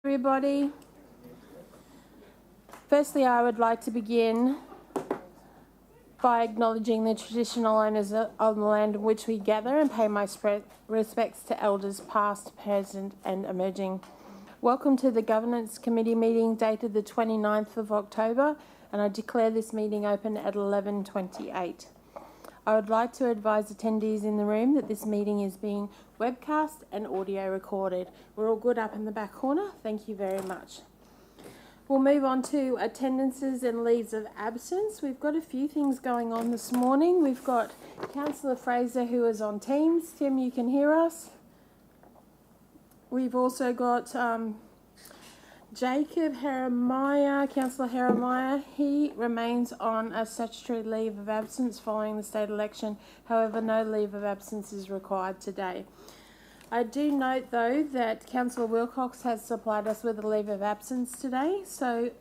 Everybody. Firstly, I would like to begin by acknowledging the traditional owners of the land in which we gather and pay my respects to elders past, present and emerging. Welcome to the Governance Committee meeting dated the 29th of October, and I declare this meeting open at 11:28. I would like to advise attendees in the room that this meeting is being webcast and audio recorded. We're all good up in the back corner. Thank you very much. We'll move on to attendances and leaves of absence. We've got a few things going on this morning. We've got Councillor Fraser who is on Teams. Tim, you can hear us. We've also got Jacob Heremiah, Councillor Heremiah. He remains on a statutory leave of absence following the state election. However, no leave of absence is required today. I do note, though, that Councillor Wilcox has supplied us with a leave of absence today. So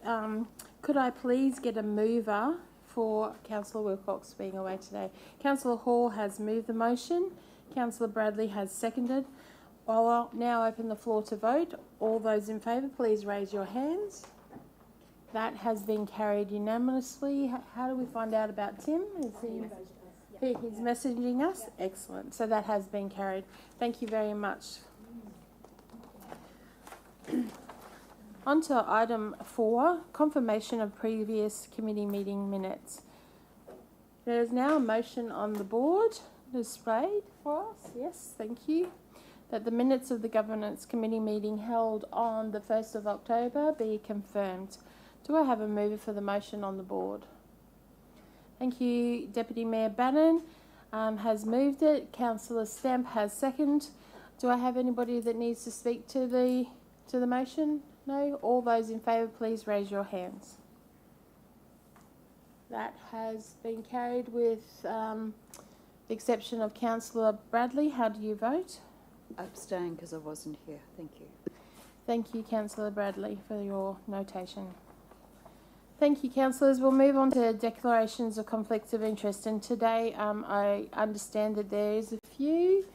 could I please get a mover for Councillor Wilcox being away today? Councillor Hall has moved the motion. Councillor Bradley has seconded. I'll now open the floor to vote. All those in favour, please raise your hands. That has been carried unanimously. How do we find out about Tim? He's messaging us? Excellent. So that has been carried. Thank you very much. On to item 4, confirmation of previous committee meeting minutes. There is now a motion on the board displayed for us. Yes, thank you. That the minutes of the Governance Committee meeting held on the 1st of October be confirmed. Do I have a mover for the motion on the board? Thank you. Deputy Mayor Bannon has moved it. Councillor Stamp has seconded. Do I have anybody that needs to speak to the motion? No? All those in favour, please raise your hands. That has been carried with the exception of Councillor Bradley. How do you vote? Abstain because I wasn't here. Thank you. Thank you, Councillor Bradley, for your notation. Thank you, councillors. We'll move on to declarations of conflicts of interest. And today I understand that there is a few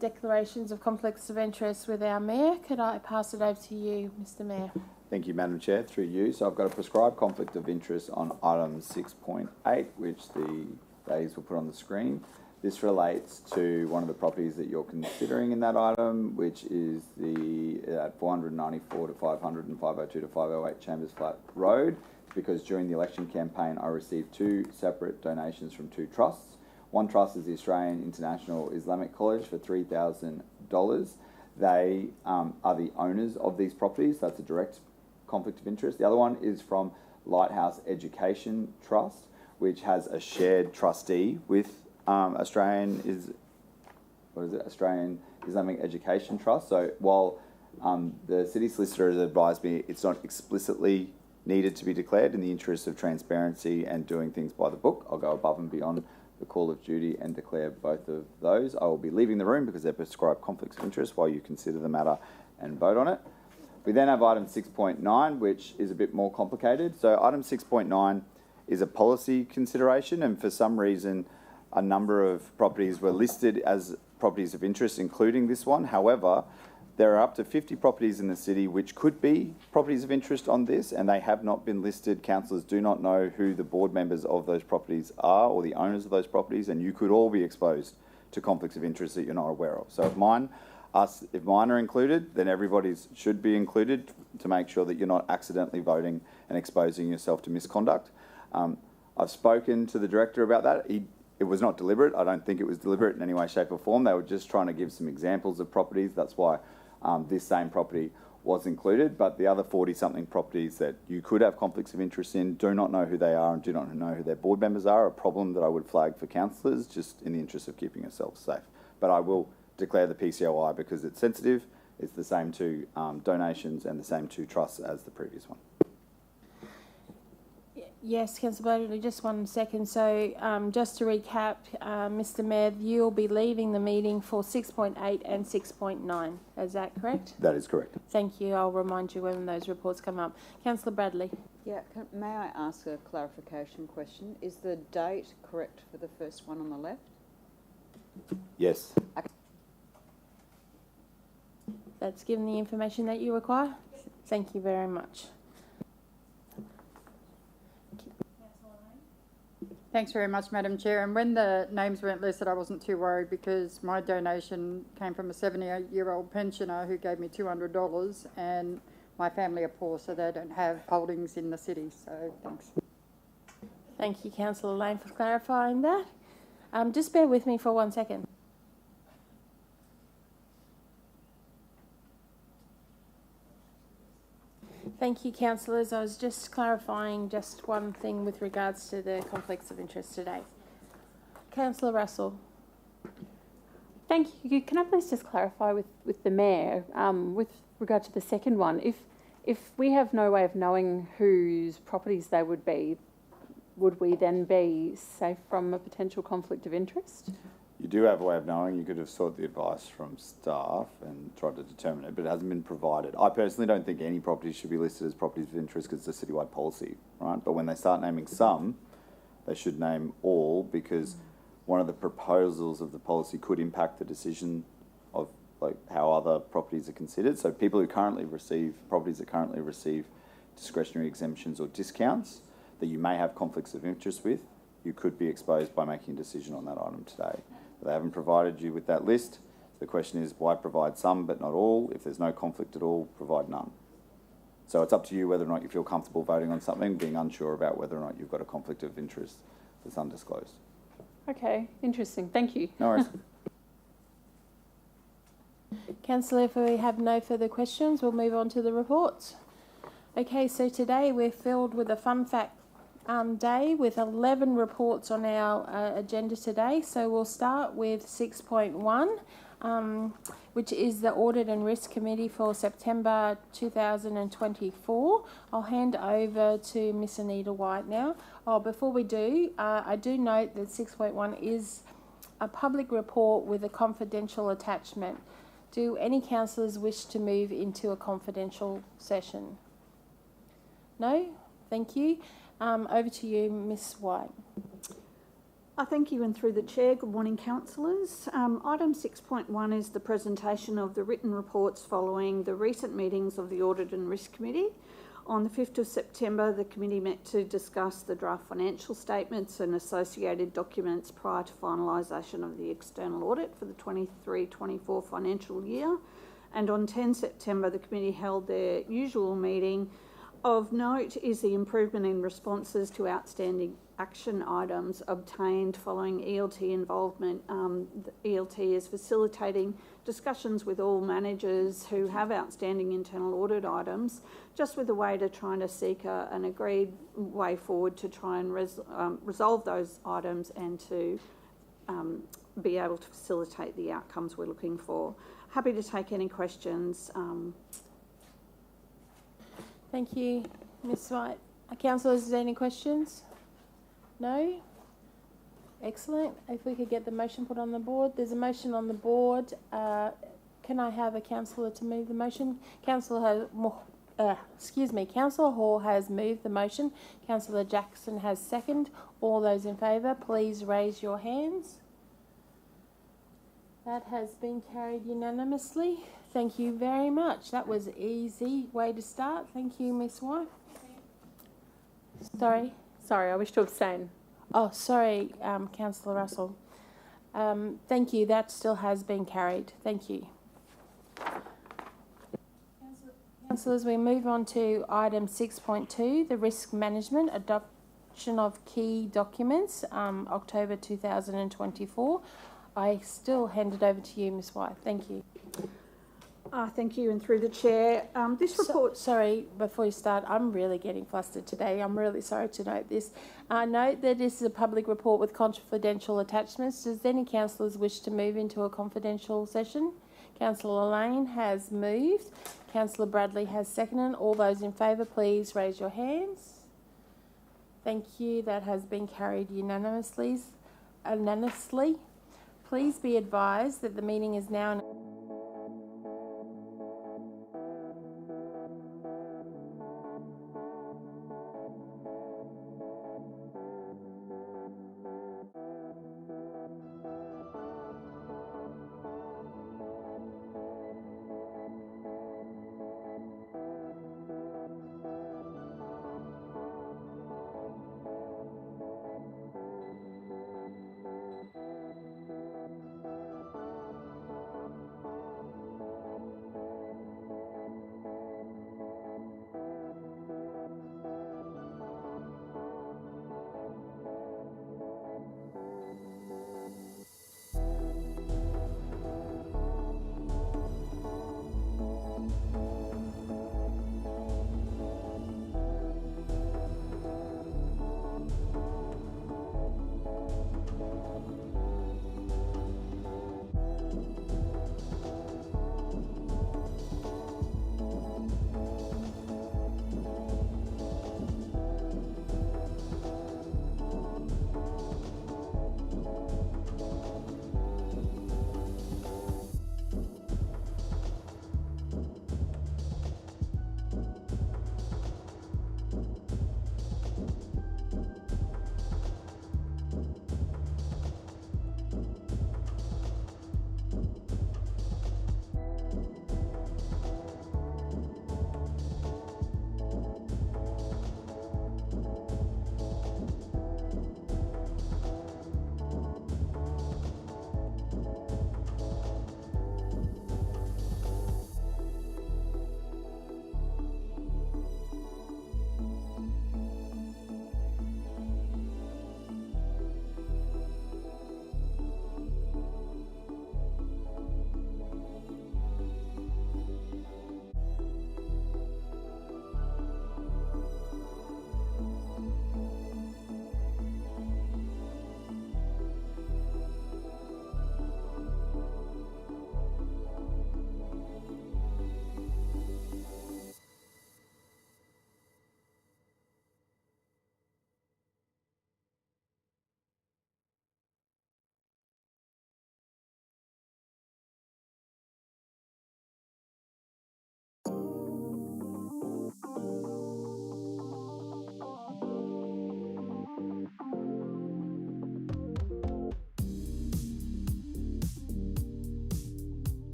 declarations of conflicts of interest with our Mayor. Could I pass it over to you, Mr Mayor? Thank you, Madam Chair, through you. So I've got a prescribed conflict of interest on item 6.8, which the ladies will put on the screen. This relates to one of the properties that you're considering in that item, which is the 494 to 500 and 502 to 508 Chambers Flat Road, because during the election campaign I received 2 separate donations from 2 trusts. One trust is the Australian International Islamic College for $3,000. They are the owners of these properties. That's a direct conflict of interest. The other one is from Lighthouse Education Trust, which has a shared trustee with Australian Islamic Education Trust. So while the city solicitor has advised me it's not explicitly needed to be declared, in the interest of transparency and doing things by the book, I'll go above and beyond the call of duty and declare both of those. I will be leaving the room because they're prescribed conflicts of interest while you consider the matter and vote on it. We then have item 6.9, which is a bit more complicated. So item 6.9 is a policy consideration, and for some reason a number of properties were listed as properties of interest, including this one. However, there are up to 50 properties in the city which could be properties of interest on this, and they have not been listed. Councillors do not know who the board members of those properties are or the owners of those properties, and you could all be exposed to conflicts of interest that you're not aware of. So if mine are included, then everybody's should be included to make sure that you're not accidentally voting and exposing yourself to misconduct. I've spoken to the director about that. It was not deliberate. I don't think it was deliberate in any way, shape or form. They were just trying to give some examples of properties. That's why this same property was included. But the other 40-something properties that you could have conflicts of interest in, do not know who they are and do not know who their board members are, a problem that I would flag for councillors just in the interest of keeping yourself safe. But I will declare the PCOI because it's sensitive. It's the same 2 donations and the same 2 trusts as the previous one. Yes, Councillor Bradley, just 1 second. So just to recap, Mr Mayor, you'll be leaving the meeting for 6.8 and 6.9. Is that correct? That is correct. Thank you. I'll remind you when those reports come up. Councillor Bradley. Yeah, may I ask a clarification question? Is the date correct for the first one on the left? Yes. Okay. That's given the information that you require? Thank you very much. Thanks very much, Madam Chair. And when the names weren't listed, I wasn't too worried because my donation came from a 78-year-old pensioner who gave me $200, and my family are poor, so they don't have holdings in the city. So thanks. Thank you, Councillor Lane, for clarifying that. Just bear with me for 1 second. Thank you, councillors. I was just clarifying just one thing with regards to the conflicts of interest today. Councillor Russell. Thank you. Can I please just clarify with the Mayor, with regard to the second one, if we have no way of knowing whose properties they would be, would we then be safe from a potential conflict of interest? You do have a way of knowing. You could have sought the advice from staff and tried to determine it, but it hasn't been provided. I personally don't think any properties should be listed as properties of interest because it's a citywide policy, right? But when they start naming some, they should name all, because one of the proposals of the policy could impact the decision of like how other properties are considered. So people who currently receive, properties that currently receive discretionary exemptions or discounts that you may have conflicts of interest with, you could be exposed by making a decision on that item today. But they haven't provided you with that list. The question is, why provide some but not all? If there's no conflict at all, provide none. So it's up to you whether or not you feel comfortable voting on something, being unsure about whether or not you've got a conflict of interest that's undisclosed. Okay, interesting. Thank you. No worries. Councillor, if we have no further questions, we'll move on to the reports. Okay, so today we're filled with a fun fact day with 11 reports on our agenda today. So we'll start with 6.1, which is the Audit and Risk Committee for September 2024. I'll hand over to Miss Anita White now. Oh, before we do, I do note that 6.1 is a public report with a confidential attachment. Do any councillors wish to move into a confidential session? No? Thank you. Over to you, Miss White. Thank you, and through the Chair, good morning, councillors. Item 6.1 is the presentation of the written reports following the recent meetings of the Audit and Risk Committee. On the 5th of September, the committee met to discuss the draft financial statements and associated documents prior to finalisation of the external audit for the 23-24 financial year. And on 10 September, the committee held their usual meeting. Of note is the improvement in responses to outstanding action items obtained following ELT involvement. The ELT is facilitating discussions with all managers who have outstanding internal audit items, just with a way to try to seek an agreed way forward to try and resolve those items and to be able to facilitate the outcomes we're looking for. Happy to take any questions. Thank you, Ms. White. Councillors, is there any questions? No? Excellent. If we could get the motion put on the board. There's a motion on the board. Can I have a councillor to move the motion? Councillor Hall has moved the motion. Councillor Jackson has seconded. All those in favour, please raise your hands. That has been carried unanimously. Thank you very much. That was an easy way to start. Thank you, Miss White. Sorry. Sorry, I wish to abstain. Oh, sorry, Councillor Russell. Thank you. That still has been carried. Thank you. Councillors, we move on to item 6.2, the risk management adoption of key documents, October 2024. I still hand it over to you, Ms. White. Thank you. Thank you, and through the Chair, this report... Sorry, before you start, I'm really getting flustered today. I'm really sorry to note this. Note that this is a public report with confidential attachments. Does any councillors wish to move into a confidential session? Councillor Lane has moved. Councillor Bradley has seconded. All those in favour, please raise your hands. Thank you. That has been carried unanimously. Please be advised that the meeting is now...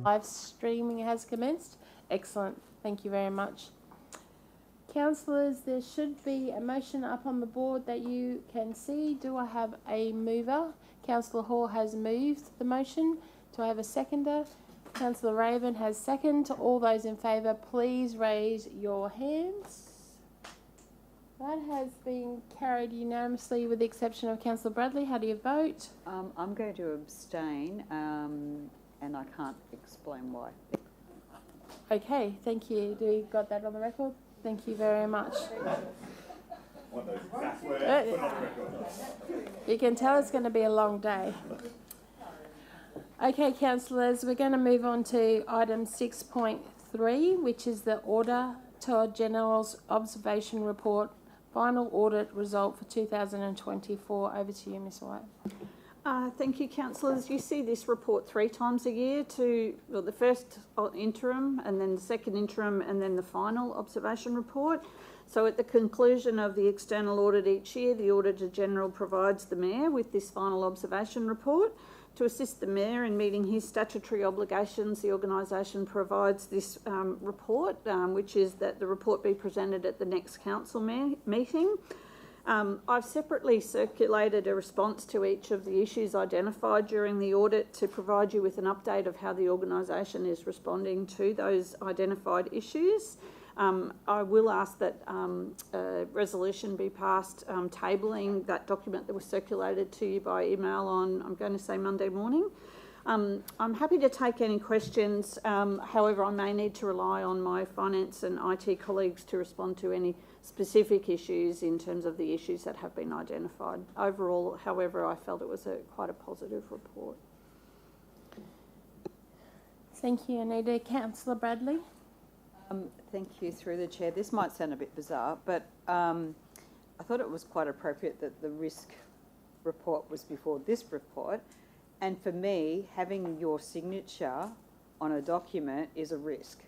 Live streaming has commenced. Excellent. Thank you very much. Councillors, there should be a motion up on the board that you can see. Do I have a mover? Councillor Hall has moved the motion. Do I have a seconder? Councillor Raven has second. All those in favour, please raise your hands. That has been carried unanimously with the exception of Councillor Bradley. How do you vote? I'm going to abstain, and I can't explain why. Okay, thank you. Do we got that on the record? Thank you very much. You can tell it's going to be a long day. Okay, councillors, we're going to move on to item 6.3, which is the Auditor General's Observation Report, final audit result for 2024. Over to you, Ms White. Thank you, councillors. You see this report 3 times a year the first interim and then the second interim and then the final observation report. So at the conclusion of the external audit each year, the Auditor General provides the Mayor with this final observation report. To assist the Mayor in meeting his statutory obligations, the organisation provides this report, which is that the report be presented at the next council meeting. I've separately circulated a response to each of the issues identified during the audit to provide you with an update of how the organisation is responding to those identified issues. I will ask that a resolution be passed tabling that document that was circulated to you by email on, I'm going to say, Monday morning. I'm happy to take any questions. However, I may need to rely on my finance and IT colleagues to respond to any specific issues in terms of the issues that have been identified. Overall, however, I felt it was quite a positive report. Thank you, Anita. Councillor Bradley. Thank you, through the chair. This might sound a bit bizarre, but I thought it was quite appropriate that the risk report was before this report. And for me, having your signature on a document is a risk,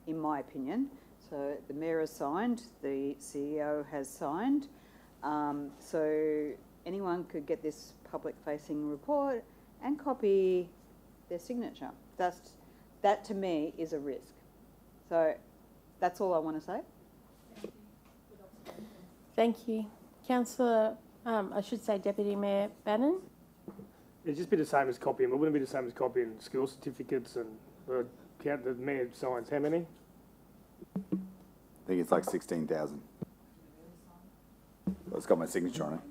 in my opinion. So the Mayor has signed, the CEO has signed. So anyone could get this public-facing report and copy their signature. That to me is a risk. So that's all I want to say. Thank you. Councillor, I should say Deputy Mayor Bannon. It'd just be the same as copying. It wouldn't be the same as copying school certificates and the Mayor signs how many? I think it's like 16,000. Well, it's got my signature on it.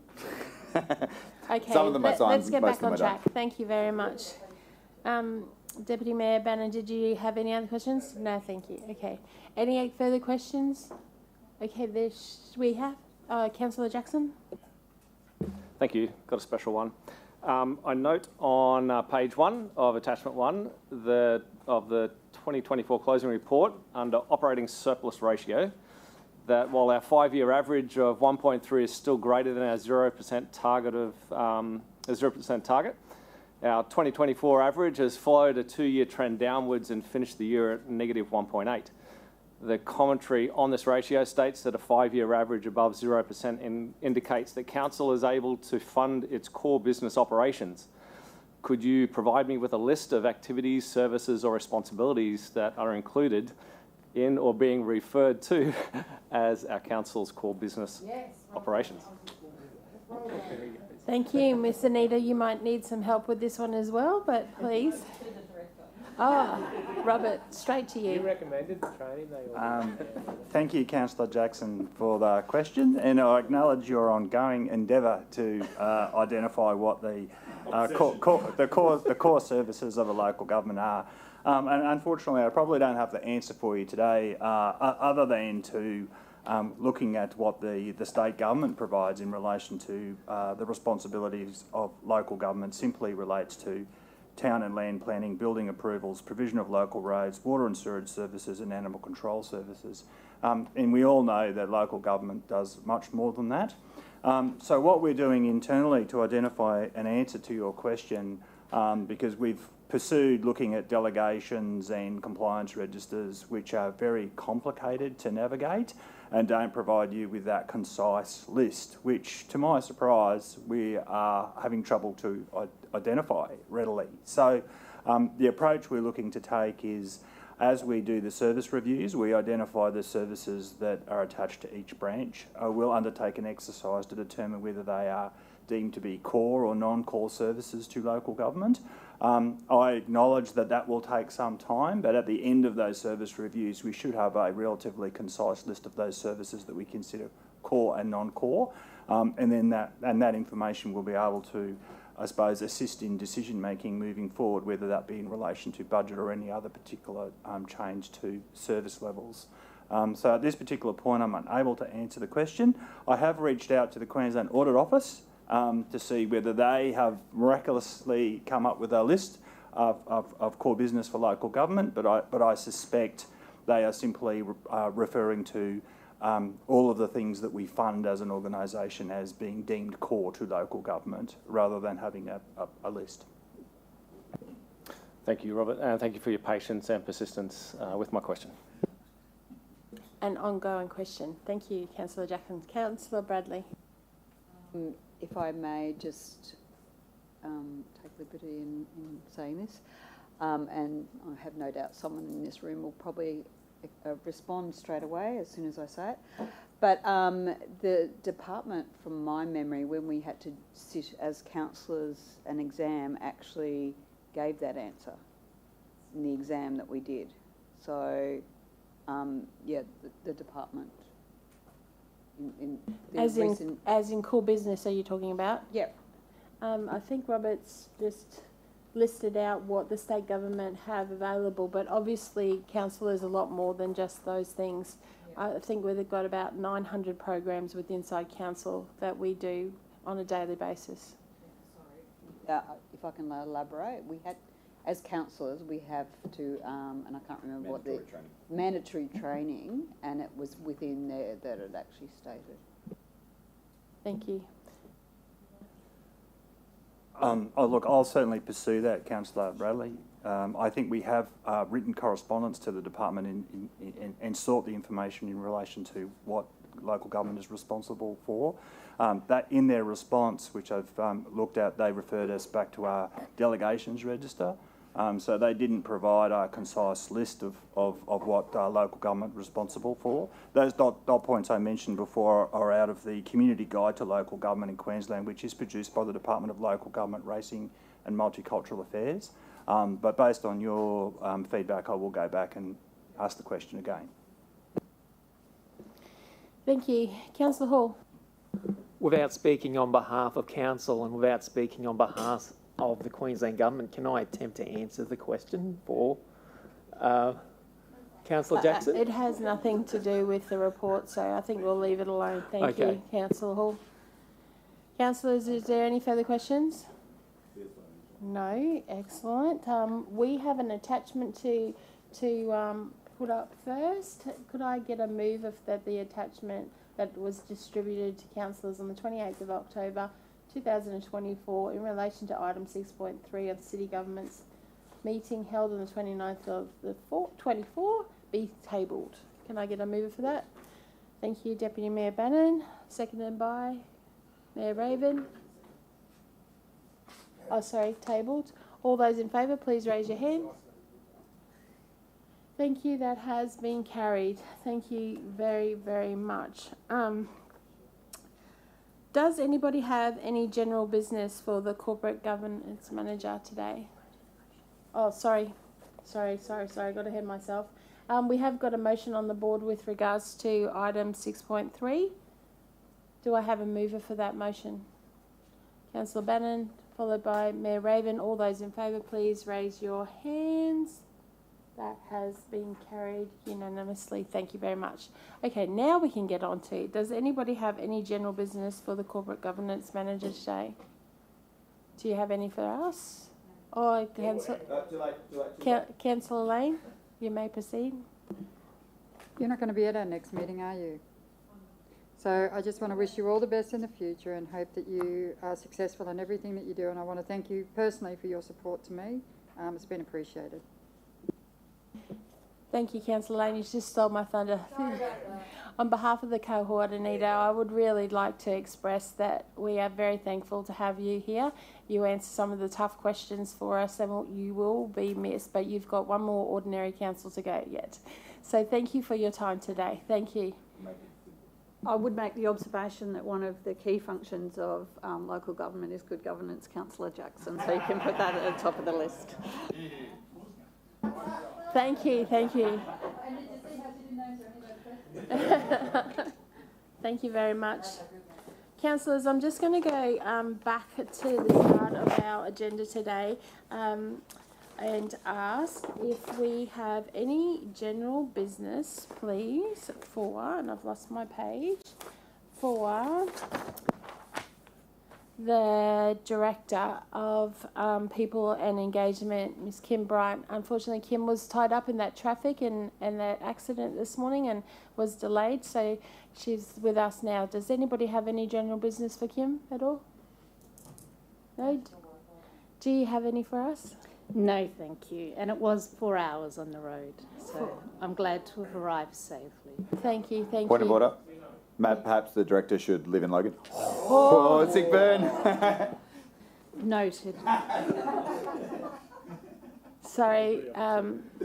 Okay, Some of them I signed, let's get most back of them on I don't. track. Thank you very much. Deputy Mayor Bannon, did you have any other questions? No, thank you. Okay. Any further questions? Okay, we have Councillor Jackson. Thank you. Got a special one. I note on page 1 of attachment 1 of the 2024 closing report under operating surplus ratio that while our 5-year average of 1.3 is still greater than our 0% target our 2024 average has followed a 2-year trend downwards and finished the year at negative 1.8. The commentary on this ratio states that a 5-year average above 0% indicates that council is able to fund its core business operations. Could you provide me with a list of activities, services or responsibilities that are included in or being referred to as our council's core business operations? Thank you, Miss Anita. You might need some help with this one as well, but please. Robert, straight to you. You recommended the training. Thank you, Councillor Jackson, for the question, and I acknowledge your ongoing endeavour to identify what the core services of a local government are. And unfortunately, I probably don't have the answer for you today, other than to looking at what the state government provides in relation to the responsibilities of local government simply relates to town and land planning, building approvals, provision of local roads, water and sewage services and animal control services. And we all know that local government does much more than that. So what we're doing internally to identify an answer to your question, because we've pursued looking at delegations and compliance registers, which are very complicated to navigate and don't provide you with that concise list, which, to my surprise, we are having trouble to identify readily. So The approach we're looking to take is, as we do the service reviews, we identify the services that are attached to each branch. We'll undertake an exercise to determine whether they are deemed to be core or non-core services to local government. I acknowledge that that will take some time, but at the end of those service reviews, we should have a relatively concise list of those services that we consider core and non-core, and then that information will be able to, I suppose, assist in decision making moving forward, whether that be in relation to budget or any other particular change to service levels. So at this particular point, I'm unable to answer the question. I have reached out to the Queensland Audit Office to see whether they have miraculously come up with a list of core business for local government, but I suspect they are simply referring to all of the things that we fund as an organisation as being deemed core to local government, rather than having a list. Thank you, Robert, and thank you for your patience and persistence with my question. An ongoing question. Thank you, Councillor Jackson. Councillor Bradley. If I may just take liberty in saying this, and I have no doubt someone in this room will probably respond straight away as soon as I say it. But the department, from my memory, when we had to sit as councillors an exam, actually gave that answer in the exam that we did. So, yeah, the department. As in core business, are you talking about? Yep. I think Robert's just listed out what the state government have available, but obviously council is a lot more than just those things. I think we've got about 900 programs with inside council that we do on a daily basis. If I can elaborate, we had, as councillors, we have to, and I can't remember what the mandatory training, and it was within there that it actually stated. Thank you. Look, I'll certainly pursue that, Councillor Bradley. I think we have written correspondence to the department and sought the information in relation to what local government is responsible for. That in their response, which I've looked at, they referred us back to our delegations register. So they didn't provide a concise list of what local government is responsible for. Those dot points I mentioned before are out of the Community Guide to Local Government in Queensland, which is produced by the Department of Local Government, Racing and Multicultural Affairs. But based on your feedback, I will go back and ask the question again. Thank you. Councillor Hall. Without speaking on behalf of council and without speaking on behalf of the Queensland Government, can I attempt to answer the question for Councillor Jackson? It has nothing to do with the report, so I think we'll leave it alone. Thank you, Councillor Hall. Councillors, is there any further questions? No, excellent. We have an attachment to put up first. Could I get a move of that the attachment that was distributed to councillors on the 28th of October 2024 in relation to item 6.3 of the City Government's meeting held on the 29th of the 24 be tabled? Can I get a mover for that? Thank you, Deputy Mayor Bannon. Seconded by Mayor Raven. Oh, sorry, tabled. All those in favour, please raise your hand. Thank you, that has been carried. Thank you very, very much. Does anybody have any general business for the Corporate Governance Manager today? Oh, sorry, I got ahead of myself. We have got a motion on the board with regards to item 6.3. Do I have a mover for that motion? Councillor Bannon, followed by Mayor Raven. All those in favour, please raise your hands. That has been carried unanimously. Thank you very much. Okay, now we can get on to, does anybody have any general business for the Corporate Governance Manager today? Do you have any for us? Or Councillor Lane, you may proceed. You're not going to be at our next meeting, are you? So I just want to wish you all the best in the future and hope that you are successful in everything that you do. And I want to thank you personally for your support to me. It's been appreciated. Thank you, Councillor Lane. You just stole my thunder. On behalf of the cohort, Anita, I would really like to express that we are very thankful to have you here. You answer some of the tough questions for us and you will be missed, but you've got one more ordinary council to go yet. So thank you for your time today. Thank you. I would make the observation that one of the key functions of local government is good governance, Councillor Jackson, so you can put that at the top of the list. Thank you, thank you. Thank you very much. Councillors, I'm just going to go back to the start of our agenda today and ask if we have any general business, please, and I've lost my page, for the Director of People and Engagement, Ms. Kim Bryant. Unfortunately, Kim was tied up in that traffic and that accident this morning and was delayed, so she's with us now. Does anybody have any general business for Kim at all? No? Do you have any for us? No, thank you. And it was 4 hours on the road, so I'm glad to have arrived safely. Thank you, thank Point you. of order. Matt, perhaps the director should live in Logan. Oh, sick burn. Noted. Sorry,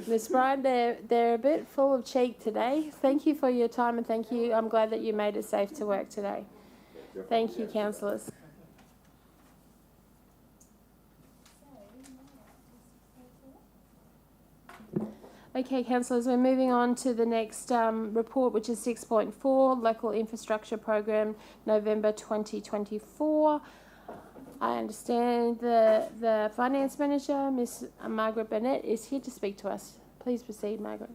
Ms. Bryant, they're a bit full of cheek today. Thank you for your time and thank you. I'm glad that you made it safe to work today. Thank you, councillors. Okay, councillors, we're moving on to the next report, which is 6.4, Local Infrastructure Program, November 2024. I understand the Finance Manager, Ms. Margaret Burnett, is here to speak to us. Please proceed, Margaret.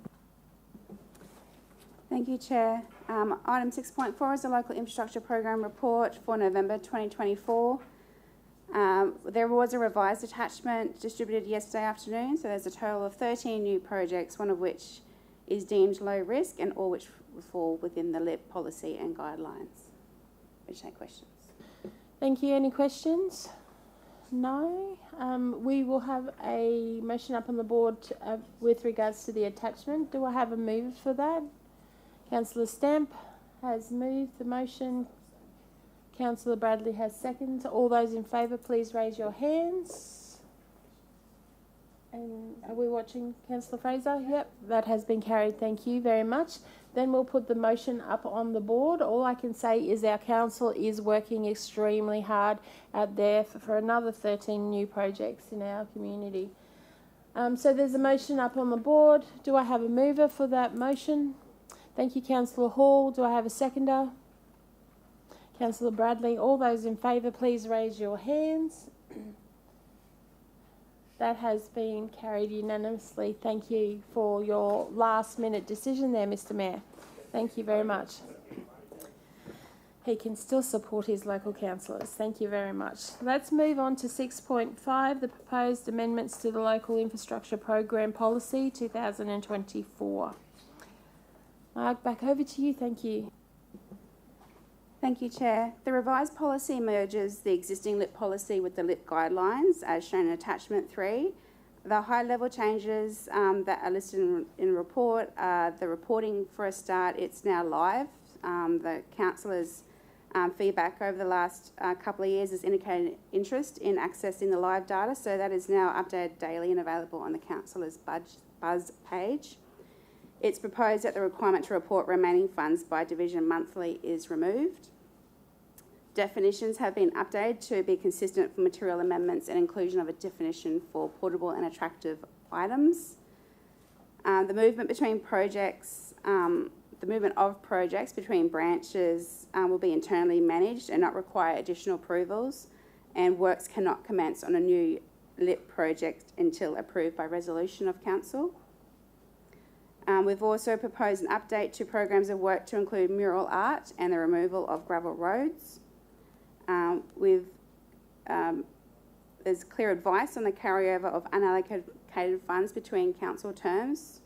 Thank you, Chair. Item 6.4 is the Local Infrastructure Program report for November 2024. There was a revised attachment distributed yesterday afternoon, so there's a total of 13 new projects, one of which is deemed low risk and all which fall within the LIP policy and guidelines. Which take questions. Thank you. Any questions? No. We will have a motion up on the board with regards to the attachment. Do I have a move for that? Councillor Stamp has moved the motion. Councillor Bradley has seconded. All those in favour, please raise your hands. And are we watching Councillor Fraser? Yep, that has been carried. Thank you very much. Then we'll put the motion up on the board. All I can say is our council is working extremely hard out there for another 13 new projects in our community. So there's a motion up on the board. Do I have a mover for that motion? Thank you, Councillor Hall. Do I have a seconder? Councillor Bradley. All those in favour, please raise your hands. That has been carried unanimously. Thank you for your last minute decision there, Mr. Mayor. Thank you very much. He can still support his local councillors. Thank you very much. Let's move on to 6.5, the proposed amendments to the Local Infrastructure Program Policy 2024. Mark, back over to you. Thank you. Thank you, Chair. The revised policy merges the existing LIP policy with the LIP guidelines, as shown in attachment 3. The high-level changes that are listed in the report are the reporting for a start. It's now live. The councillors' feedback over the last couple of years has indicated interest in accessing the live data, so that is now updated daily and available on the councillors' Buzz page. It's proposed that the requirement to report remaining funds by division monthly is removed. Definitions have been updated to be consistent for material amendments and inclusion of a definition for portable and attractive items. The movement of projects between branches will be internally managed and not require additional approvals, and works cannot commence on a new LIP project until approved by resolution of council. We've also proposed an update to programs of work to include mural art and the removal of gravel roads. There's clear advice on the carryover of unallocated funds between council terms.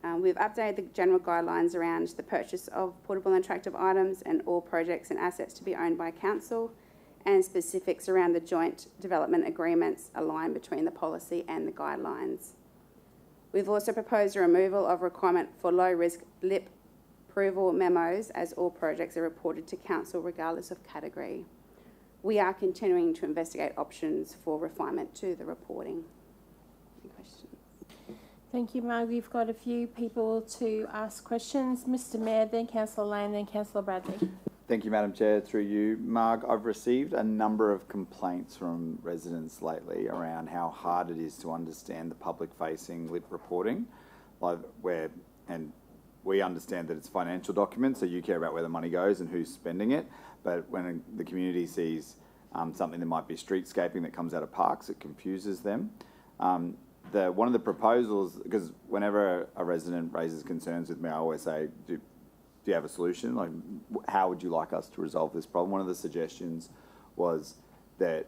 We've updated the general guidelines around the purchase of portable and attractive items and all projects and assets to be owned by council, and specifics around the joint development agreements aligned between the policy and the guidelines. We've also proposed a removal of requirement for low-risk LIP approval memos as all projects are reported to council regardless of category. We are continuing to investigate options for refinement to the reporting. Any questions? Thank you, Marg. We've got a few people to ask questions. Mr Mayor, then Councillor Lane, then Councillor Bradley. Thank you, Madam Chair. Through you, Marg, I've received a number of complaints from residents lately around how hard it is to understand the public-facing LIP reporting, and we understand that it's a financial document, so you care about where the money goes and who's spending it. But when the community sees something that might be streetscaping that comes out of parks, it confuses them. One of the proposals, because whenever a resident raises concerns with me, I always say, do you have a solution? Like, how would you like us to resolve this problem? One of the suggestions was that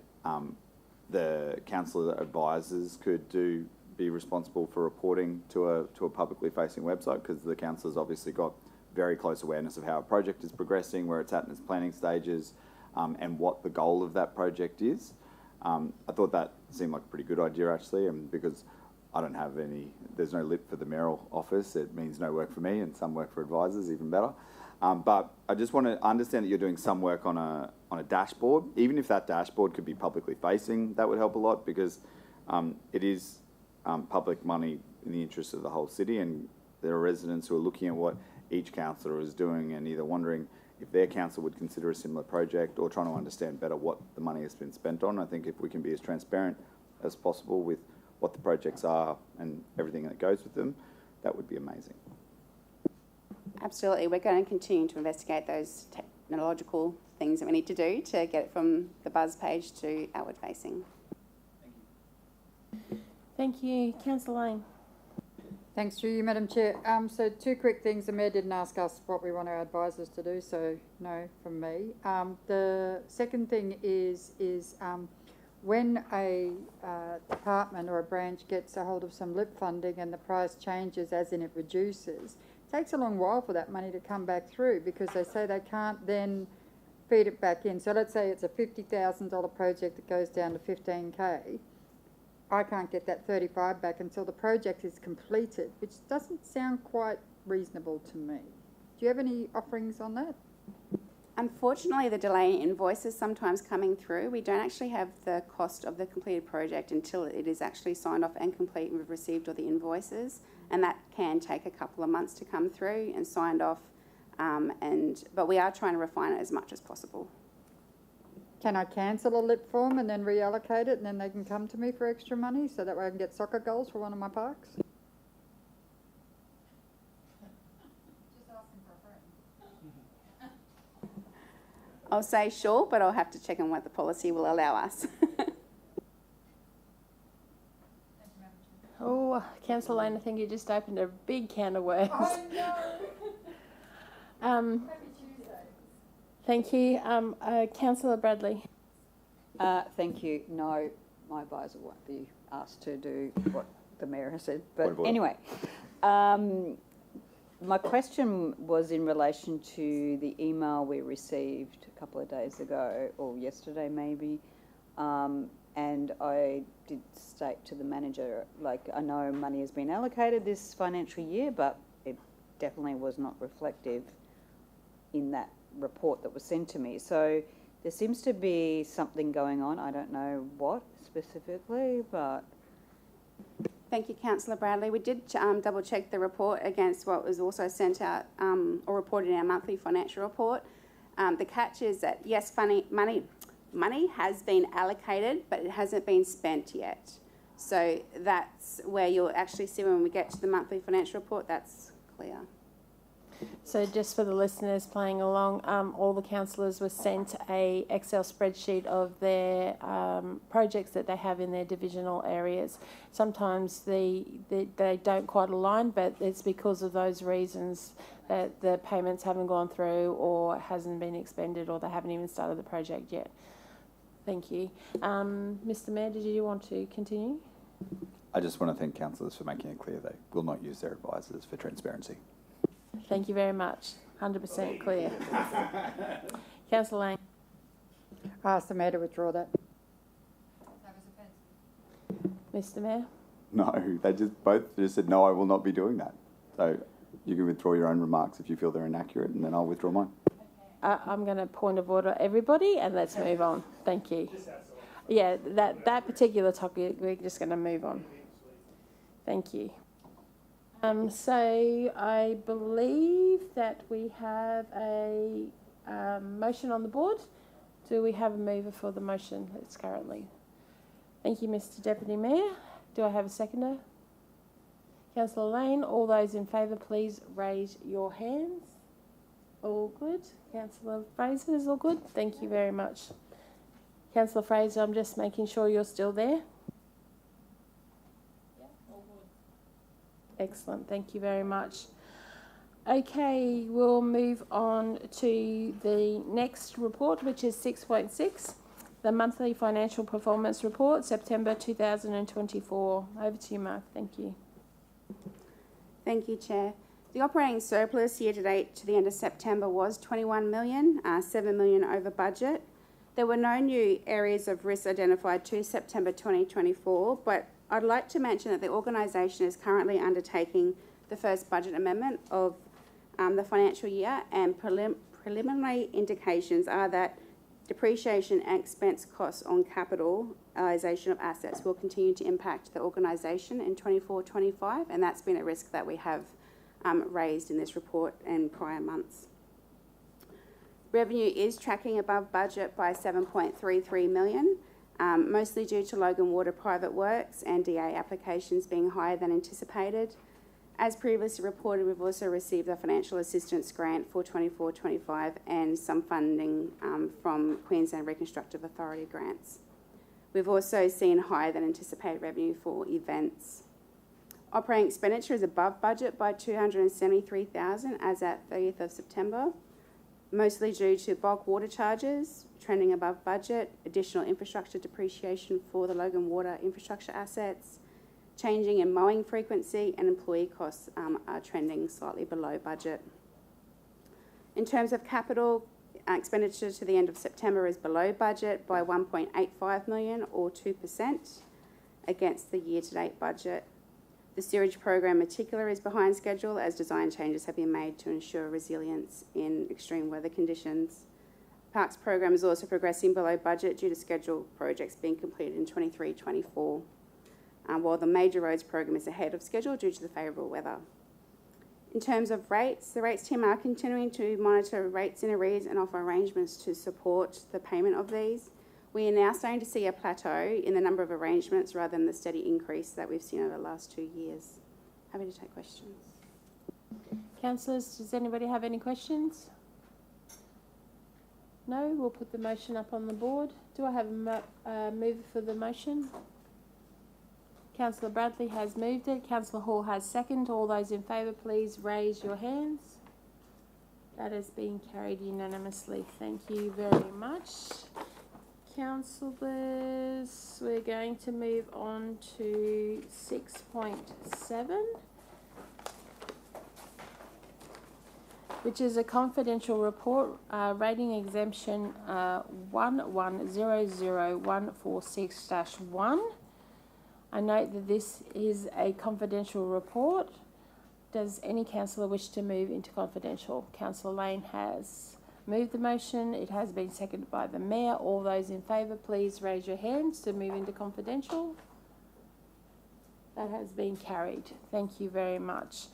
the council advisors could be responsible for reporting to a publicly facing website, because the council's obviously got very close awareness of how a project is progressing, where it's at in its planning stages, and what the goal of that project is. I thought that seemed like a pretty good idea, actually, and because I don't have there's no LIP for the mayoral office, it means no work for me and some work for advisors, even better. But I just want to understand that you're doing some work on a dashboard. Even if that dashboard could be publicly facing, that would help a lot, because it is public money in the interest of the whole city, and there are residents who are looking at what each councillor is doing and either wondering if their council would consider a similar project, or trying to understand better what the money has been spent on. I think if we can be as transparent as possible with what the projects are and everything that goes with them, that would be amazing. Absolutely. We're going to continue to investigate those technological things that we need to do to get it from the buzz page to outward facing. Thank you. Councillor Lane. Thanks to you, Madam Chair. So two quick things. The Mayor didn't ask us what we want our advisors to do, so no from me. The second thing is when a department or a branch gets a hold of some LIP funding and the price changes, as in it reduces, it takes a long while for that money to come back through, because they say they can't then feed it back in. So let's say it's a $50,000 project that goes down to 15K. I can't get that 35 back until the project is completed, which doesn't sound quite reasonable to me. Do you have any offerings on that? Unfortunately, the delay in invoices sometimes coming through. We don't actually have the cost of the completed project until it is actually signed off and complete and we've received all the invoices, and that can take a couple of months to come through and signed off. But we are trying to refine it as much as possible. Can I cancel a LIP form and then reallocate it, and then they can come to me for extra money, so that way I can get soccer goals for one of my parks? I'll say sure, but I'll have to check on what the policy will allow us. Oh, Councillor Lane, I think you just opened a big can of worms. Thank you. Councillor Bradley. Thank you. No, my advisor won't be asked to do what the Mayor has said. But anyway, my question was in relation to the email we received a couple of days ago, or yesterday maybe, and I did state to the manager, like, I know money has been allocated this financial year, but it definitely was not reflective in that report that was sent to me. So there seems to be something going on. I don't know what specifically, but... Thank you, Councillor Bradley. We did double check the report against what was also sent out or reported in our monthly financial report. The catch is that, yes, money has been allocated, but it hasn't been spent yet. So that's where you'll actually see when we get to the monthly financial report, that's clear. So just for the listeners playing along, all the councillors were sent a Excel spreadsheet of their projects that they have in their divisional areas. Sometimes they don't quite align, but it's because of those reasons that the payments haven't gone through or hasn't been expended, or they haven't even started the project yet. Thank you. Mr Mayor, did you want to continue? I just want to thank councillors for making it clear they will not use their advisors for transparency. Thank you very much. 100% clear. Councillor Lane. I asked the Mayor to withdraw that. Mr Mayor? No, they both just said, no, I will not be doing that. So You can withdraw your own remarks if you feel they're inaccurate, and then I'll withdraw mine. I'm going to point of order everybody, and let's move on. Thank you. Yeah, that particular topic, we're just going to move on. Thank you. So I believe that we have a motion on the board. Do we have a mover for the motion that's currently? Thank you, Mr. Deputy Mayor. Do I have a seconder? Councillor Lane, all those in favour, please raise your hands. All good. Councillor Fraser is all good. Thank you very much. Councillor Fraser, I'm just making sure you're still there. Yeah, all good. Excellent. Thank you very much. Okay, we'll move on to the next report, which is 6.6, the monthly financial performance report, September 2024. Over to you, Mark. Thank you. Thank you, Chair. The operating surplus year to date to the end of September was 21 million, 7 million over budget. There were no new areas of risk identified to September 2024, but I'd like to mention that the organisation is currently undertaking the first budget amendment of the financial year, and preliminary indications are that depreciation and expense costs on capitalisation of assets will continue to impact the organisation in 24-25, and that's been a risk that we have raised in this report in prior months. Revenue is tracking above budget by 7.33 million, mostly due to Logan Water private works and DA applications being higher than anticipated. As previously reported, we've also received a financial assistance grant for 24-25 and some funding from Queensland Reconstructive Authority grants. We've also seen higher than anticipated revenue for events. Operating expenditure is above budget by 273,000 as at 30th of September, mostly due to bulk water charges trending above budget, additional infrastructure depreciation for the Logan Water infrastructure assets, changing in mowing frequency, and employee costs are trending slightly below budget. In terms of capital, expenditure to the end of September is below budget by 1.85 million or 2% against the year-to-date budget. The sewage program in particular is behind schedule as design changes have been made to ensure resilience in extreme weather conditions. Parks program is also progressing below budget due to scheduled projects being completed in 23-24. While the major roads program is ahead of schedule due to the favourable weather. In terms of rates, the rates team are continuing to monitor rates in arrears and offer arrangements to support the payment of these. We are now starting to see a plateau in the number of arrangements rather than the steady increase that we've seen over the last 2 years. Happy to take questions. Councillors, does anybody have any questions? No? We'll put the motion up on the board. Do I have a mover for the motion? Councillor Bradley has moved it. Councillor Hall has seconded. All those in favour, please raise your hands. That has been carried unanimously. Thank you very much. Councillors, we're going to move on to 6.7, which is a confidential report, rating exemption 1100146-1. I note that this is a confidential report. Does any councillor wish to move into confidential? Councillor Lane has moved the motion. It has been seconded by the Mayor. All those in favour, please raise your hands to move into confidential. That has been carried. Thank you very much.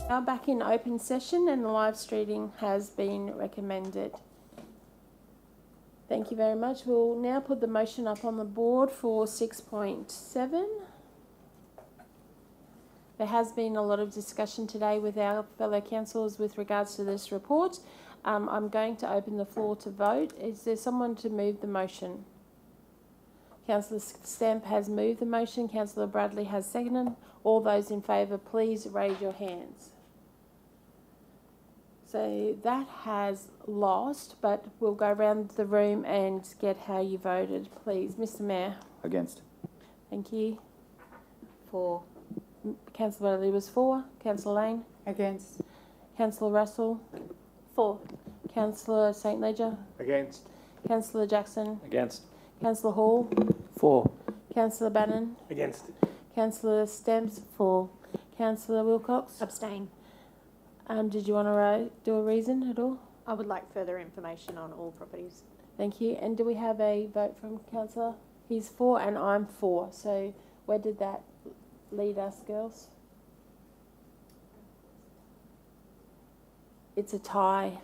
Now back in open session and the live streaming has been recommended. Thank you very much. We'll now put the motion up on the board for 6.7. There has been a lot of discussion today with our fellow councillors with regards to this report. I'm going to open the floor to vote. Is there someone to move the motion? Councillor Stamp has moved the motion. Councillor Bradley has seconded. All those in favour, please raise your hands. So that has lost, but we'll go around the room and get how you voted, please. Mr. Mayor. Against. Thank you. For. Councillor Bradley was for. Councillor Lane. Against. Councillor Russell. For. Councillor St Ledger. Against. Councillor Jackson. Against. Councillor Hall. For. Councillor Bannon. Against. Councillor Stamps. For. Councillor Wilcox. Abstain. Did you want to do a reason at all? I would like further information on all properties. Thank you. And do we have a vote from Councillor? He's for and I'm for. So where did that lead us, girls? It's a tie.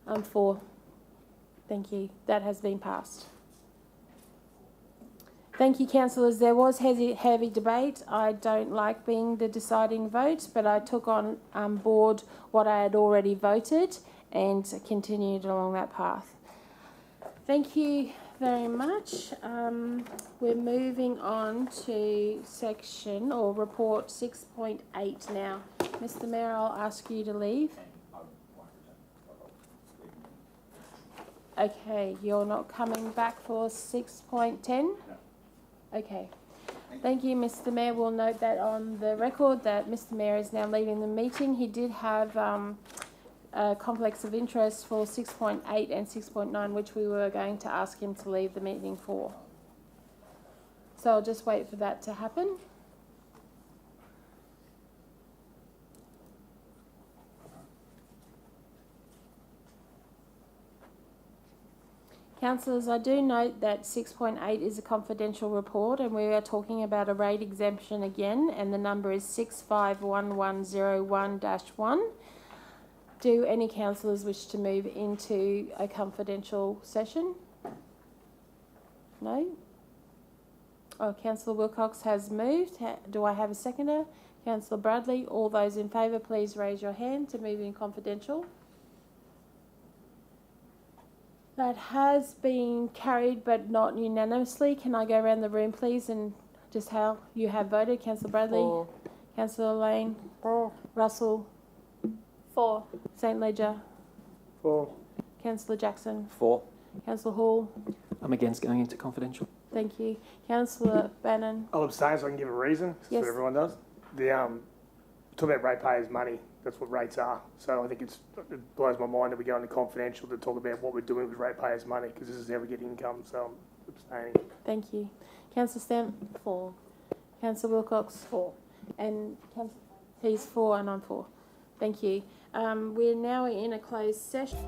I'm for. Thank you. That has been passed. Thank you, councillors. There was heavy debate. I don't like being the deciding vote, but I took on board what I had already voted and continued along that path. Thank you very much. We're moving on to section or report 6.8 now. Mr. Mayor, I'll ask you to leave. Okay, you're not coming back for 6.10? No. Okay. Thank you, Mr. Mayor. We'll note that on the record that Mr. Mayor is now leaving the meeting. He did have a conflicts of interest for 6.8 and 6.9, which we were going to ask him to leave the meeting for. So I'll just wait for that to happen. Councillors, I do note that 6.8 is a confidential report and we are talking about a rate exemption again, and the number is 651101-1. Do any councillors wish to move into a confidential session? No? Oh, Councillor Wilcox has moved. Do I have a seconder? Councillor Bradley. All those in favour, please raise your hand to move in confidential. That has been carried but not unanimously. Can I go around the room, please, and just how you have voted? Councillor Bradley? For. Councillor Lane? For. Russell? For. St Ledger? For. Councillor Jackson? For. Councillor Hall? I'm against going into confidential. Thank you. Councillor Bannon? I'll abstain so I can give a reason. That's Yes. what everyone does. Talk about ratepayers' money. That's what rates are. So I think it blows my mind that we go into confidential to talk about what we're doing with ratepayers' money, because this is how we get income. So I'm abstaining. Thank you. Councillor Stamp? For. Councillor Wilcox? For. And he's for and I'm for. Thank you. We're now in a closed session.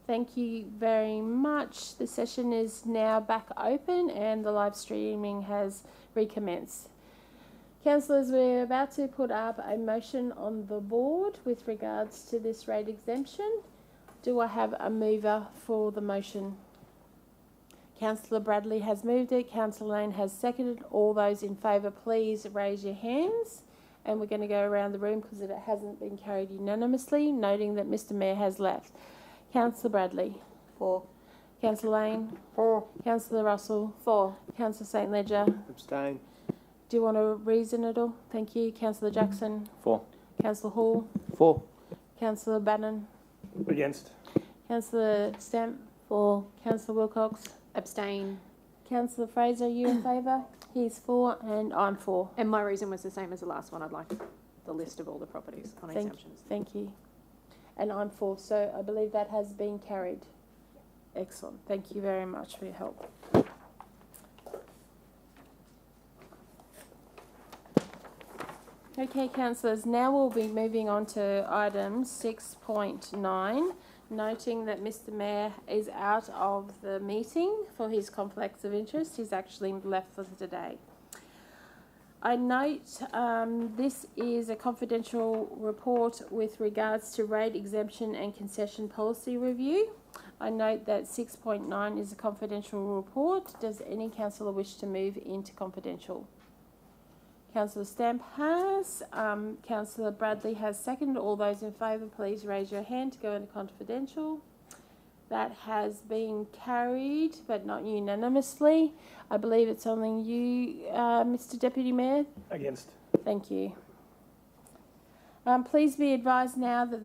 Thank you very much. The session is now back open and the live streaming has recommenced. Councillors, we're about to put up a motion on the board with regards to this rate exemption. Do I have a mover for the motion? Councillor Bradley has moved it. Councillor Lane has seconded. All those in favour, please raise your hands. And we're going to go around the room because it hasn't been carried unanimously, noting that Mr Mayor has left. Councillor Bradley. For. Councillor Lane. For. Councillor Russell. For. Councillor St Ledger. Abstain. Do you want to reason it all? Thank you. Councillor Jackson. For. Councillor Hall. For. Councillor Bannon. Against. Councillor Stamp. For. Councillor Wilcox. Abstain. Councillor Fraser, are you in favour? He's for and I'm for. And my reason was the same as the last one. I'd like the list of all the properties on exemptions. Thank you. And I'm for, so I believe that has been carried. Excellent. Thank you very much for your help. Okay, councillors, now we'll be moving on to item 6.9, noting that Mr Mayor is out of the meeting for his conflicts of interest. He's actually left for today. I note this is a confidential report with regards to rate exemption and concession policy review. I note that 6.9 is a confidential report. Does any councillor wish to move into confidential? Councillor Stamp has. Councillor Bradley has seconded. All those in favour, please raise your hand to go into confidential. That has been carried, but not unanimously. I believe it's only you, Mr Deputy Mayor. Against. Thank you. Please be advised now that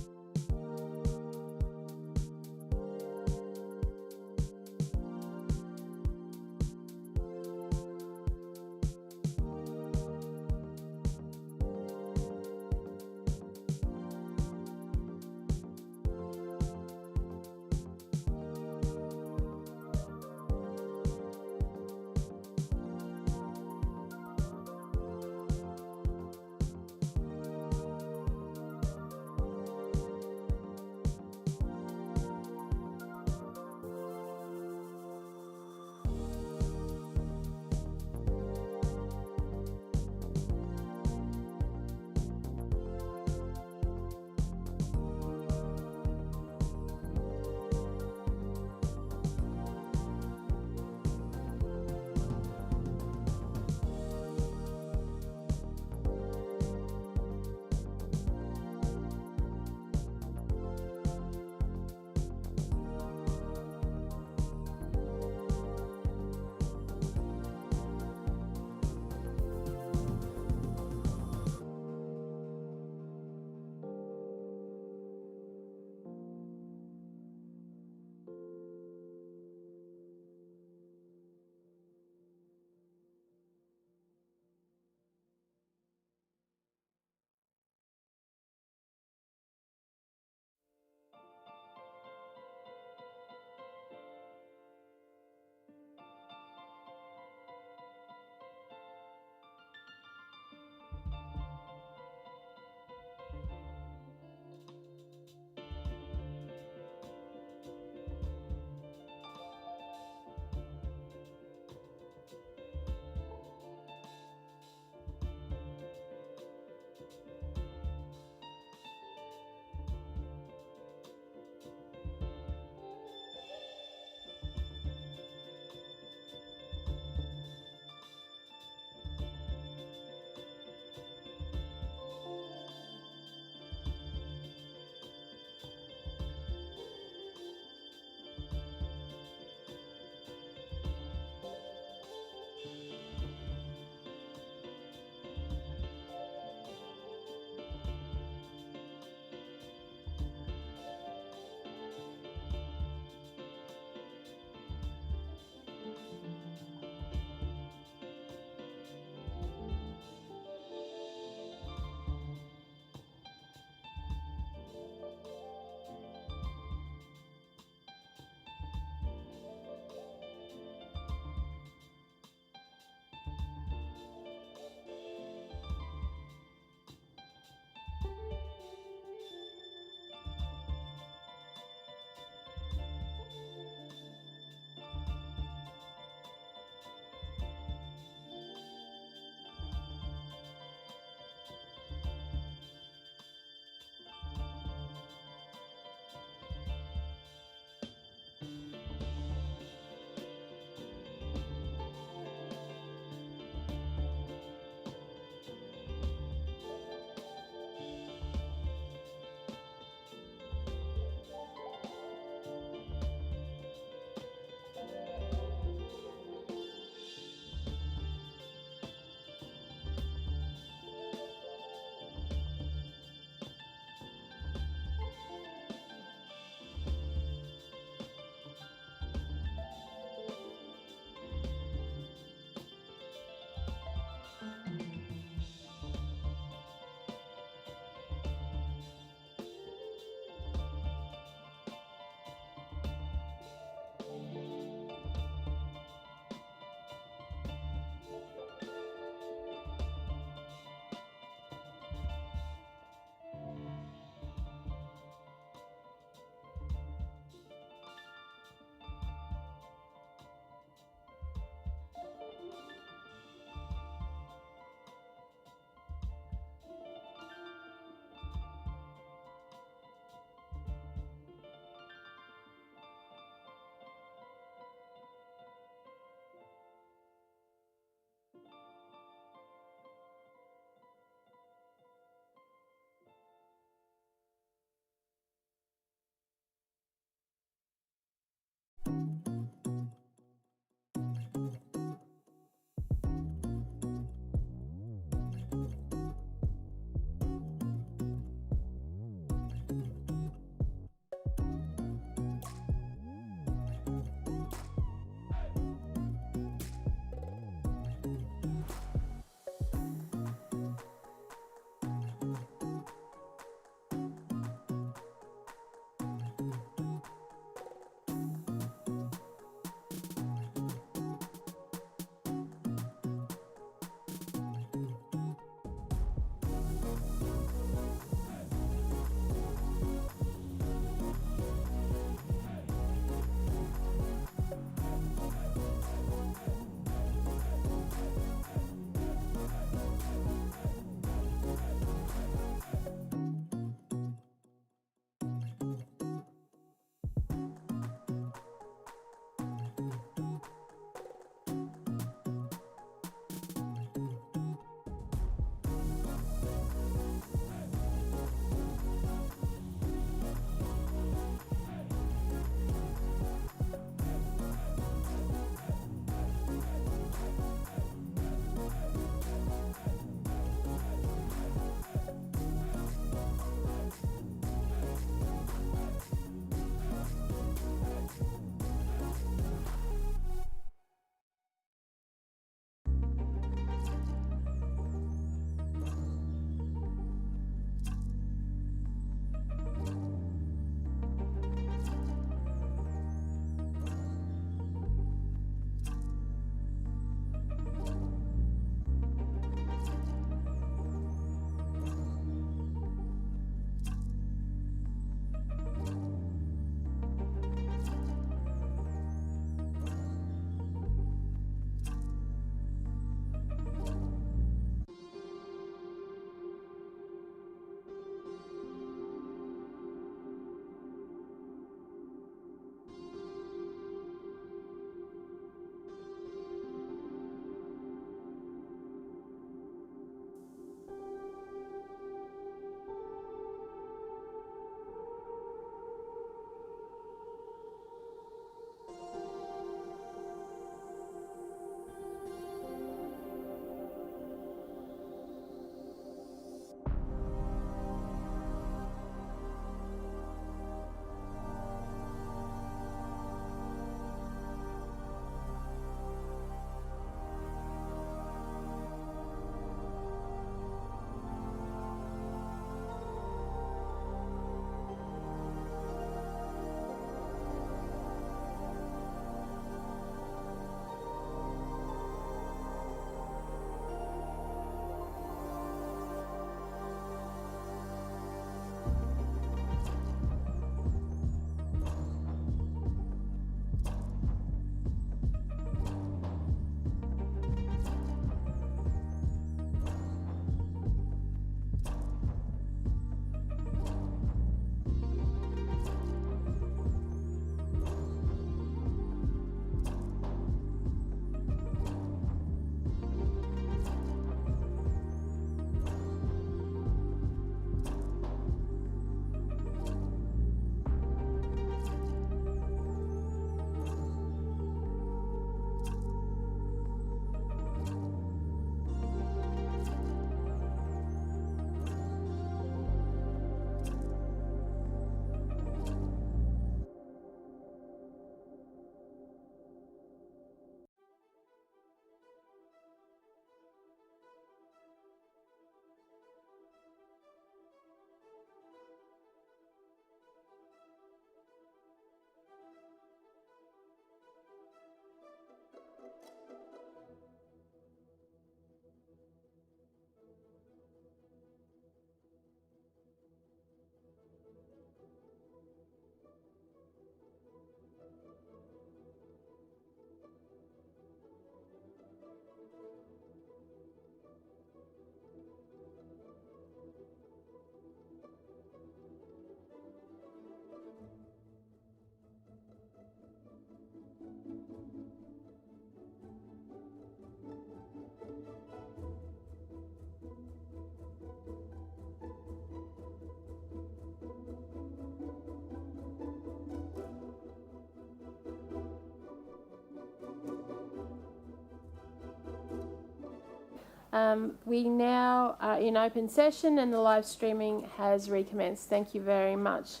We now are in open session and the live streaming has recommenced. Thank you very much.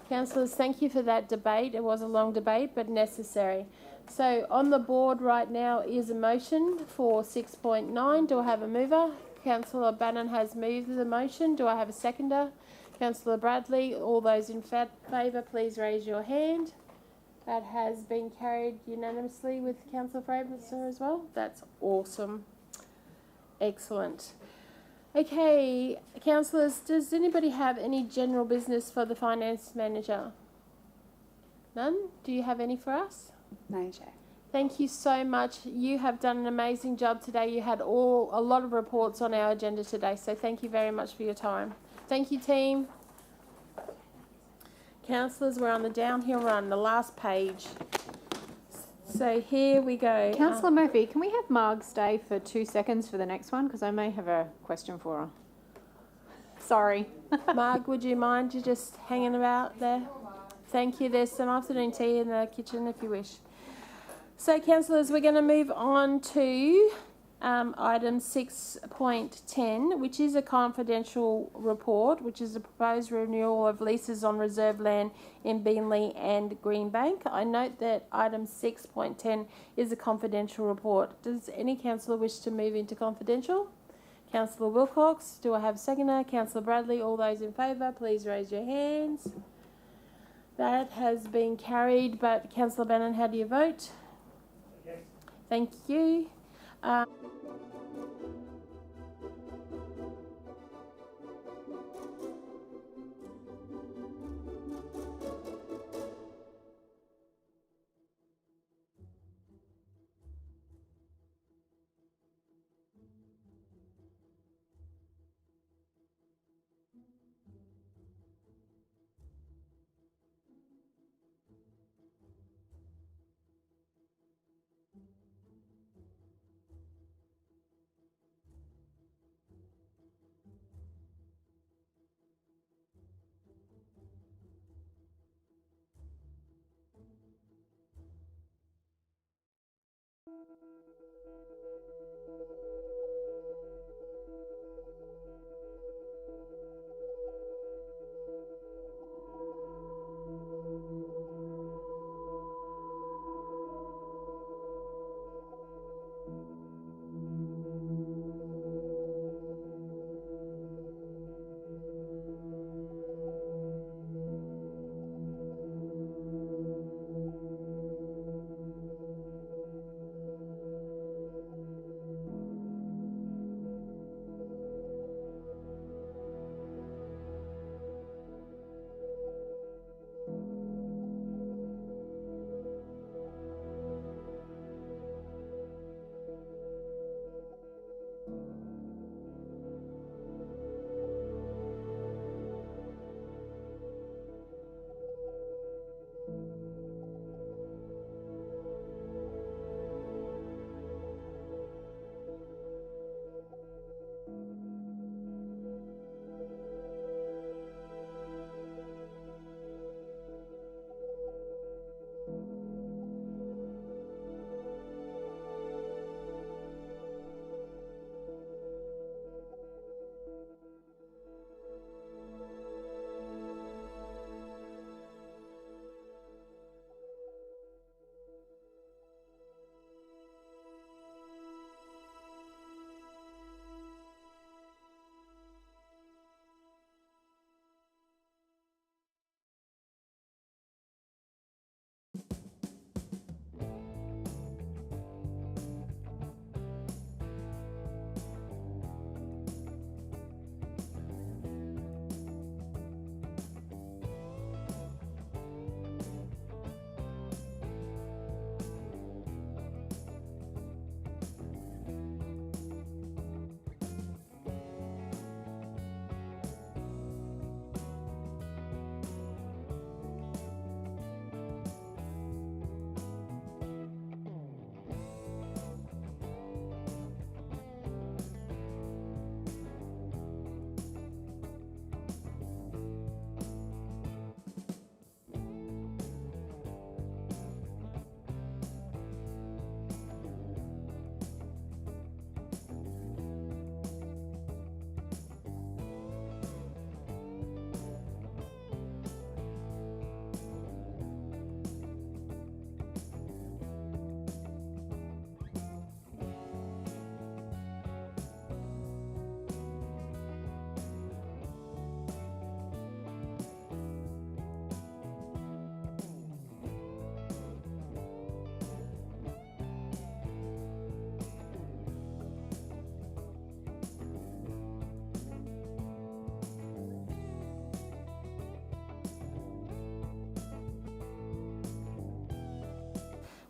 Councillors, thank you for that debate. It was a long debate, but necessary. So on the board right now is a motion for 6.9. Do I have a mover? Councillor Bannon has moved the motion. Do I have a seconder? Councillor Bradley. All those in favour, please raise your hand. That has been carried unanimously with Councillor Fraser as well. That's awesome. Excellent. Okay, councillors, does anybody have any general business for the finance manager? None? Do you have any for us? No, Chair. Thank you so much. You have done an amazing job today. You had a lot of reports on our agenda today, so thank you very much for your time. Thank you, team. Councillors, we're on the downhill run, the last page. So here we go. Councillor Murphy, can we have Marg stay for 2 seconds for the next one? Because I may have a question for her. Sorry. Marg, would you mind you just hanging about there? Thank you. There's some afternoon tea in the kitchen if you wish. So, councillors, we're going to move on to item 6.10, which is a confidential report, which is a proposed renewal of leases on reserve land in Beenleigh and Greenbank. I note that item 6.10 is a confidential report. Does any councillor wish to move into confidential? Councillor Wilcox, do I have a seconder? Councillor Bradley, all those in favour, please raise your hands. That has been carried, but Councillor Bannon, how do you vote? Yes. Thank you.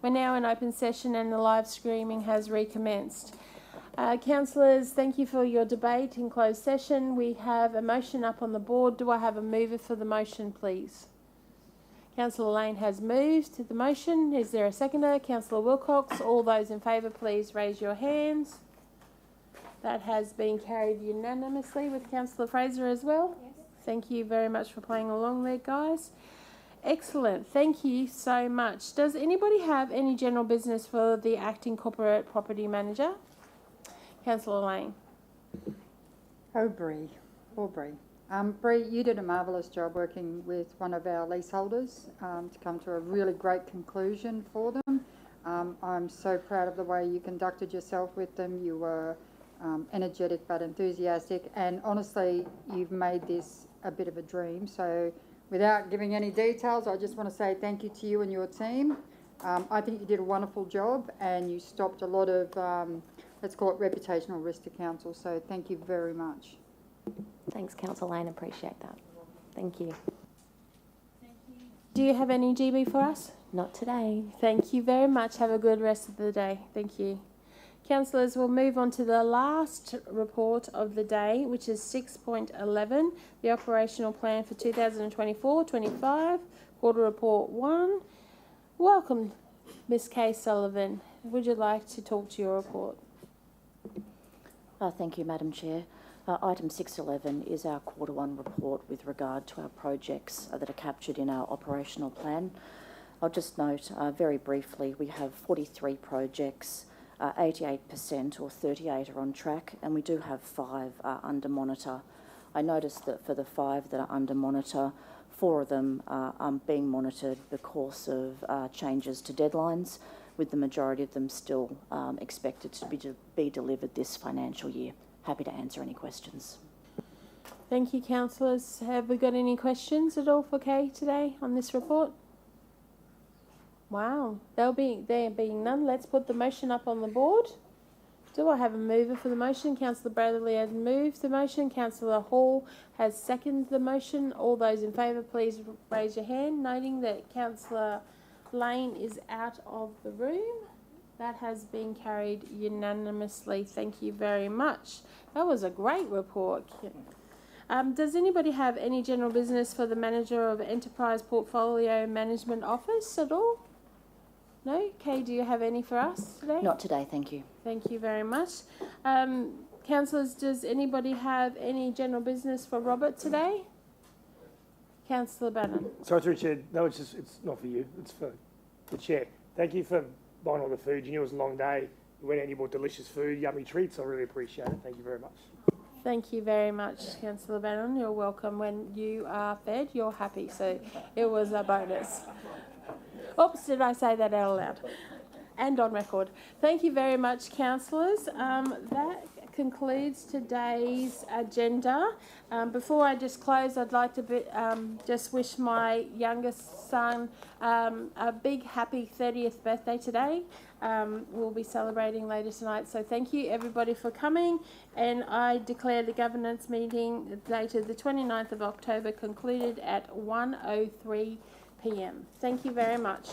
We're now in open session and the live streaming has recommenced. Councillors, thank you for your debate in closed session. We have a motion up on the board. Do I have a mover for the motion, please? Councillor Lane has moved to the motion. Is there a seconder? Councillor Wilcox. All those in favour, please raise your hands. That has been carried unanimously with Councillor Fraser as well. Yes. Thank you very much for playing along there, guys. Excellent. Thank you so much. Does anybody have any general business for the acting corporate property manager? Councillor Lane. Bree. Bree, you did a marvellous job working with one of our leaseholders to come to a really great conclusion for them. I'm so proud of the way you conducted yourself with them. You were energetic but enthusiastic, and honestly, you've made this a bit of a dream. So without giving any details, I just want to say thank you to you and your team. I think you did a wonderful job and you stopped a lot of, let's call it reputational risk to council. So thank you very much. Thanks, Councillor Lane. Appreciate that. Thank you. Do you have any GB for us? Not today. Thank you very much. Have a good rest of the day. Thank you. Councillors, we'll move on to the last report of the day, which is 6.11, the operational plan for 2024-25, quarter report 1. Welcome, Ms Kay Sullivan. Would you like to talk to your report? Thank you, Madam Chair. Item 611 is our quarter 1 report with regard to our projects that are captured in our operational plan. I'll just note very briefly, we have 43 projects, 88% or 38 are on track, and we do have 5 under monitor. I noticed that for the 5 that are under monitor, 4 of them are being monitored because of changes to deadlines, with the majority of them still expected to be delivered this financial year. Happy to answer any questions. Thank you, councillors. Have we got any questions at all for Kay today on this report? Wow, there being none, let's put the motion up on the board. Do I have a mover for the motion? Councillor Bradley has moved the motion. Councillor Hall has seconded the motion. All those in favour, please raise your hand, noting that Councillor Lane is out of the room. That has been carried unanimously. Thank you very much. That was a great report. Does anybody have any general business for the Manager of Enterprise Portfolio Management Office at all? No? Kay, do you have any for us today? Not today, thank you. Thank you very much. Councillors, does anybody have any general business for Robert today? Councillor Bannon. Sorry, through Chair. No, it's not for you. It's for the Chair. Thank you for buying all the food. You knew it was a long day. You went out and you bought delicious food, yummy treats. I really appreciate it. Thank you very much. Thank you very much, Councillor Bannon. You're welcome. When you are fed, you're happy. So it was a bonus. Oops, did I say that out loud? And on record. Thank you very much, councillors. That concludes today's agenda. Before I just close, I'd like to just wish my youngest son a big happy 30th birthday today. We'll be celebrating later tonight. So thank you everybody for coming, and I declare the governance meeting dated the 29th of October concluded at 1:03 p.m. Thank you very much.